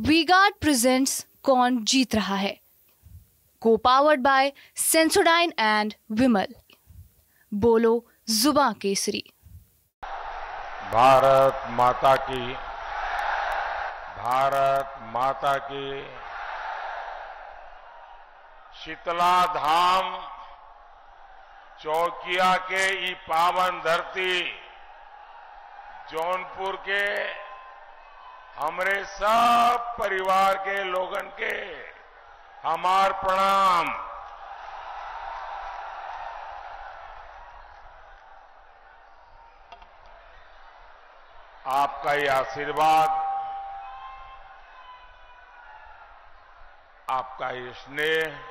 V-Guard presents कौन जीत रहा है, को पावर्ड बाय सेंसोडाइन एंड विमल। बोलो जुबां केसरी। भारत माता की, भारत माता की। शीतला धाम चौकिया के ई पावन धरती जौनपुर के हमरे सब परिवार के लोगन के हमार प्रणाम। आपका ये आशीर्वाद, आपका ये स्नेह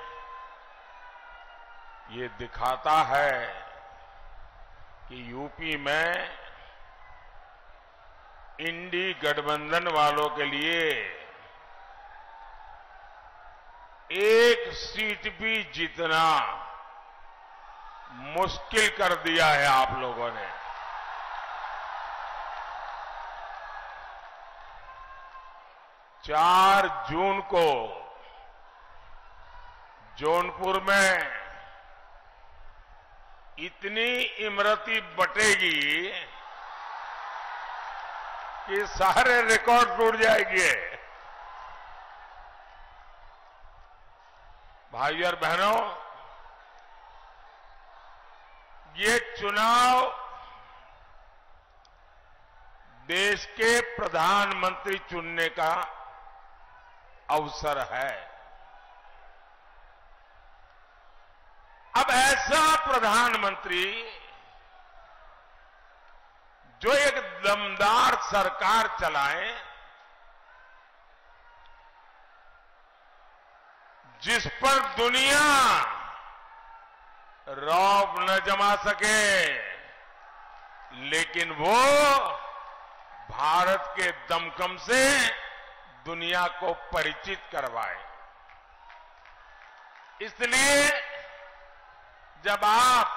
ये दिखाता है कि यूपी में इंडी गठबंधन वालों के लिए एक सीट भी जीतना मुश्किल कर दिया है आप लोगों ने। चार जून को जौनपुर में इतनी इमरती बटेगी कि सारे रिकॉर्ड टूट जाएंगे। भाइयों और बहनों, ये चुनाव देश के प्रधानमंत्री चुनने का अवसर है। अब ऐसा प्रधानमंत्री जो एक दमदार सरकार चलाए, जिस पर दुनिया रौब न जमा सके, लेकिन वो भारत के दमखम से दुनिया को परिचित करवाए। इसलिए जब आप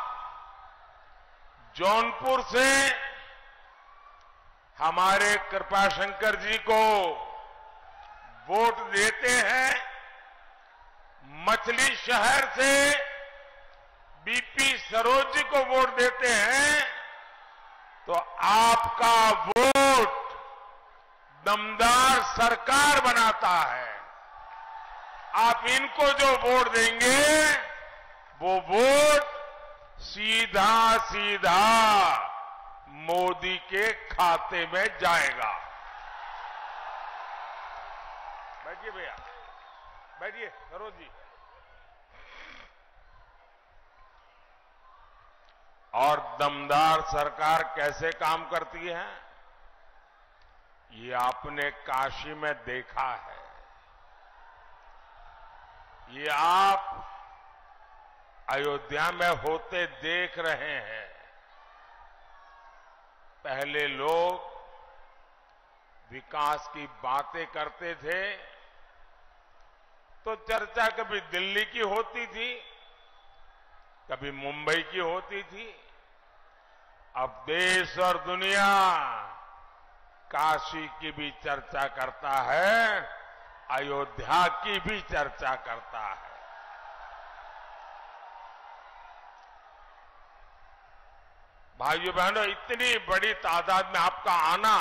जौनपुर से हमारे कृपाशंकर जी को वोट देते हैं, मछली शहर से बीपी सरोज जी को वोट देते हैं, तो आपका वोट दमदार सरकार बनाता है। आप इनको जो वोट देंगे वो वोट सीधा सीधा मोदी के खाते में जाएगा। बैठिए भैया, बैठिए सरोज जी। और दमदार सरकार कैसे काम करती है, ये आपने काशी में देखा है। ये आप अयोध्या में होते देख रहे हैं। पहले लोग विकास की बातें करते थे तो चर्चा कभी दिल्ली की होती थी, कभी मुंबई की होती थी। अब देश और दुनिया काशी की भी चर्चा करता है, अयोध्या की भी चर्चा करता है। भाइयों बहनों, इतनी बड़ी तादाद में आपका आना,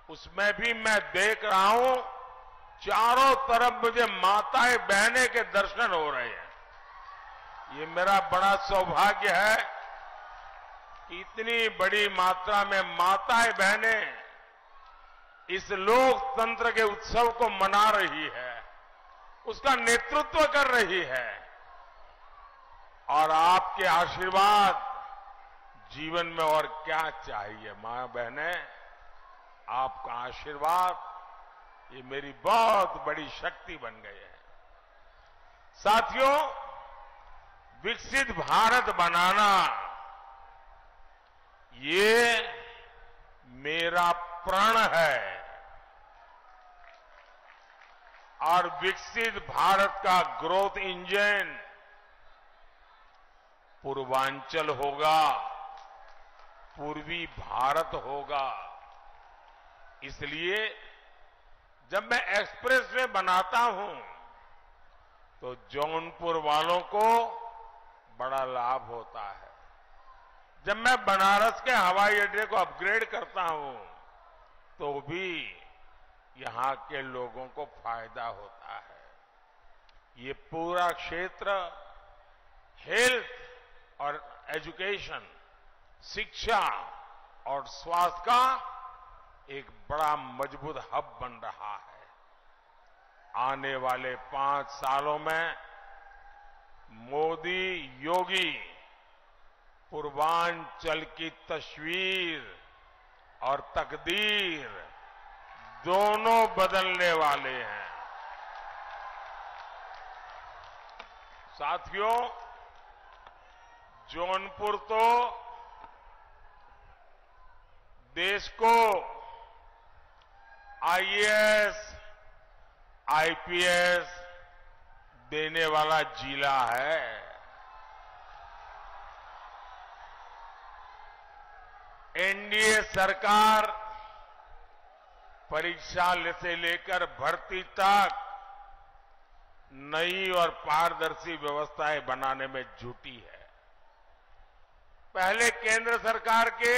उसमें भी मैं देख रहा हूं चारों तरफ मुझे माताएं बहनें के दर्शन हो रहे हैं। ये मेरा बड़ा सौभाग्य है कि इतनी बड़ी मात्रा में माताएं बहनें इस लोकतंत्र के उत्सव को मना रही है, उसका नेतृत्व कर रही है। और आपके आशीर्वाद, जीवन में और क्या चाहिए। मां बहनें, आपका आशीर्वाद ये मेरी बहुत बड़ी शक्ति बन गई है। साथियों, विकसित भारत बनाना ये मेरा प्रण है। और विकसित भारत का ग्रोथ इंजन पूर्वांचल होगा, पूर्वी भारत होगा। इसलिए जब मैं एक्सप्रेसवे बनाता हूं तो जौनपुर वालों को बड़ा लाभ होता है। जब मैं बनारस के हवाई अड्डे को अपग्रेड करता हूं तो भी यहां के लोगों को फायदा होता है। ये पूरा क्षेत्र हेल्थ और एजुकेशन, शिक्षा और स्वास्थ्य का एक बड़ा मजबूत हब बन रहा है। आने वाले 5 सालों में मोदी योगी पूर्वांचल की तस्वीर और तकदीर दोनों बदलने वाले हैं। साथियों, जौनपुर तो देश को आईएएस, आईपीएस देने वाला जिला है। एनडीए सरकार परीक्षा से लेकर भर्ती तक नई और पारदर्शी व्यवस्थाएं बनाने में जुटी है। पहले केंद्र सरकार के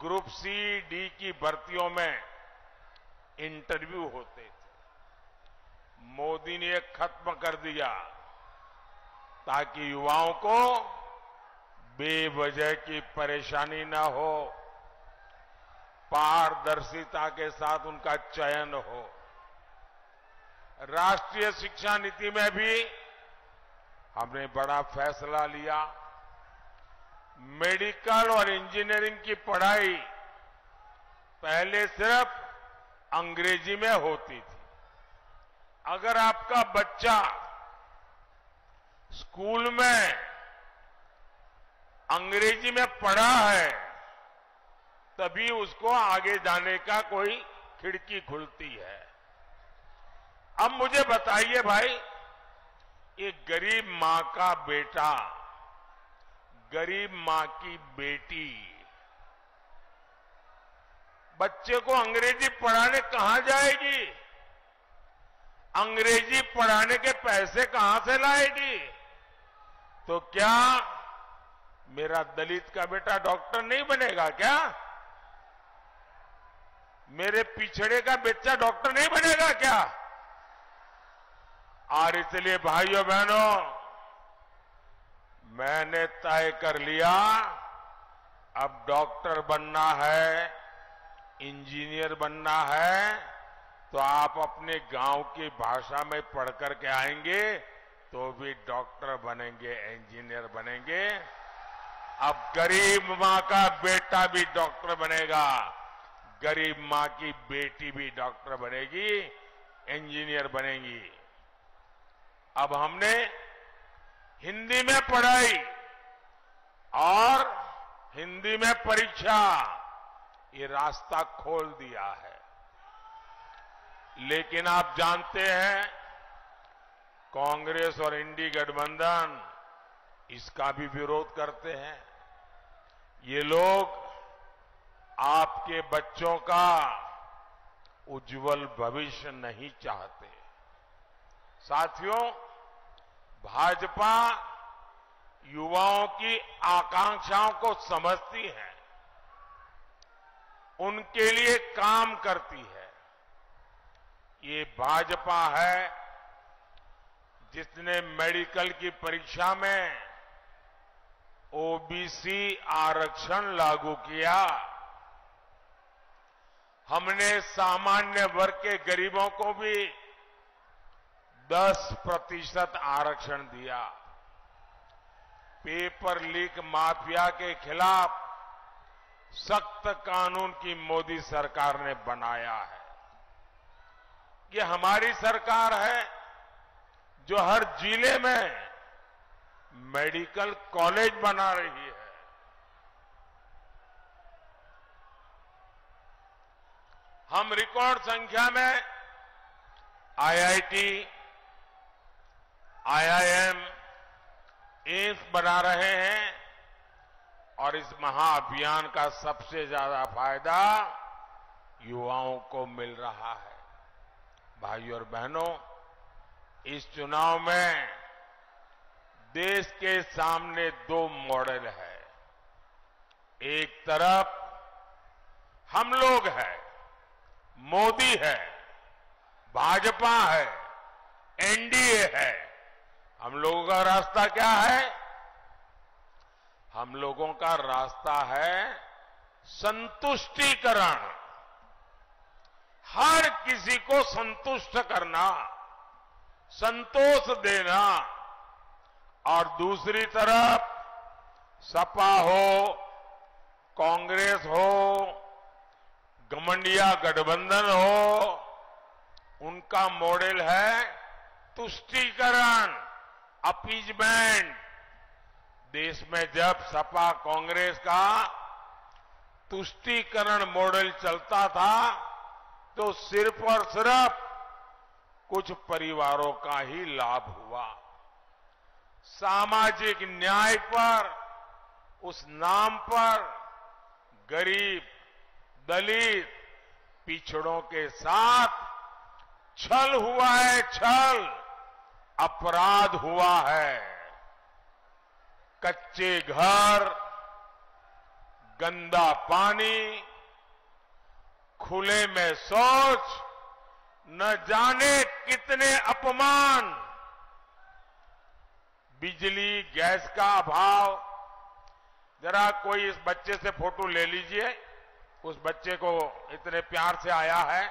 ग्रुप सी, डी की भर्तियों में इंटरव्यू होते थे। मोदी ने खत्म कर दिया ताकि युवाओं को बेवजह की परेशानी न हो, पारदर्शिता के साथ उनका चयन हो। राष्ट्रीय शिक्षा नीति में भी हमने बड़ा फैसला लिया। मेडिकल और इंजीनियरिंग की पढ़ाई पहले सिर्फ अंग्रेजी में होती थी। अगर आपका बच्चा स्कूल में अंग्रेजी में पढ़ा है तभी उसको आगे जाने का कोई खिड़की खुलती है। अब मुझे बताइए भाई, एक गरीब मां का बेटा, गरीब मां की बेटी बच्चे को अंग्रेजी पढ़ाने कहां जाएगी? अंग्रेजी पढ़ाने के पैसे कहां से लाएगी? तो क्या मेरा दलित का बेटा डॉक्टर नहीं बनेगा क्या? मेरे पिछड़े का बच्चा डॉक्टर नहीं बनेगा क्या? और इसलिए भाइयों बहनों, मैंने तय कर लिया, अब डॉक्टर बनना है, इंजीनियर बनना है तो आप अपने गांव की भाषा में पढ़ करके आएंगे तो भी डॉक्टर बनेंगे, इंजीनियर बनेंगे। अब गरीब मां का बेटा भी डॉक्टर बनेगा, गरीब मां की बेटी भी डॉक्टर बनेगी, इंजीनियर बनेगी। अब हमने हिंदी में पढ़ाई और हिंदी में परीक्षा, ये रास्ता खोल दिया है। लेकिन आप जानते हैं कांग्रेस और इंडी गठबंधन इसका भी विरोध करते हैं। ये लोग आपके बच्चों का उज्जवल भविष्य नहीं चाहते। साथियों, भाजपा युवाओं की आकांक्षाओं को समझती है, उनके लिए काम करती है। ये भाजपा है जिसने मेडिकल की परीक्षा में ओबीसी आरक्षण लागू किया। हमने सामान्य वर्ग के गरीबों को भी 10% आरक्षण दिया। पेपर लीक माफिया के खिलाफ सख्त कानून की मोदी सरकार ने बनाया है। ये हमारी सरकार है जो हर जिले में मेडिकल कॉलेज बना रही है। हम रिकॉर्ड संख्या में आईआईटी, आईआईएम, एम्स बना रहे हैं और इस महाअभियान का सबसे ज्यादा फायदा युवाओं को मिल रहा है। भाइयों और बहनों, इस चुनाव में देश के सामने दो मॉडल है। एक तरफ हम लोग हैं, मोदी है, भाजपा है, एनडीए है। हम लोगों का रास्ता क्या है? हम लोगों का रास्ता है संतुष्टिकरण, हर किसी को संतुष्ट करना, संतोष देना। और दूसरी तरफ सपा हो, कांग्रेस हो, घमंडिया गठबंधन हो, उनका मॉडल है तुष्टीकरण, अपीजमेंट। देश में जब सपा कांग्रेस का तुष्टीकरण मॉडल चलता था तो सिर्फ और सिर्फ कुछ परिवारों का ही लाभ हुआ। सामाजिक न्याय पर, उस नाम पर गरीब, दलित, पिछड़ों के साथ छल हुआ है, छल, अपराध हुआ है। कच्चे घर, गंदा पानी, खुले में शौच, न जाने कितने अपमान, बिजली, गैस का अभाव। जरा कोई इस बच्चे से फोटो ले लीजिए, उस बच्चे को इतने प्यार से आया है।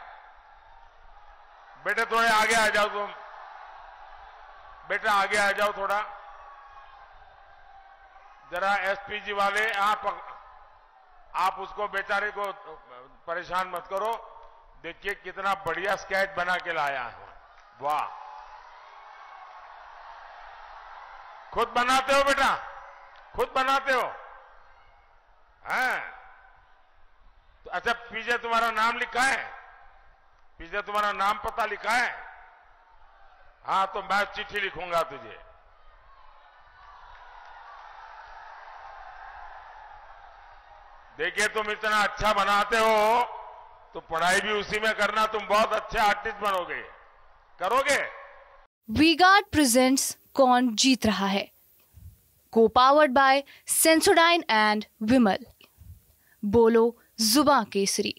बेटे थोड़े आगे आ जाओ तुम, बेटा आगे आ जाओ थोड़ा। जरा एसपीजी वाले आप उसको बेचारे को परेशान मत करो। देखिए कितना बढ़िया स्केच बना के लाया है, वाह। खुद बनाते हो बेटा, खुद बनाते हो? हैं? तो अच्छा, पीछे तुम्हारा नाम लिखा है? पीछे तुम्हारा नाम पता लिखा है? हाँ, तो मैं चिट्ठी लिखूंगा तुझे। देखिए तुम इतना अच्छा बनाते हो तो पढ़ाई भी उसी में करना, तुम बहुत अच्छे आर्टिस्ट बनोगे। करोगे? वी-गार्ड प्रेजेंट्स कौन जीत रहा है, को पावर्ड बाय सेंसोडाइन एंड विमल। बोलो जुबां केसरी।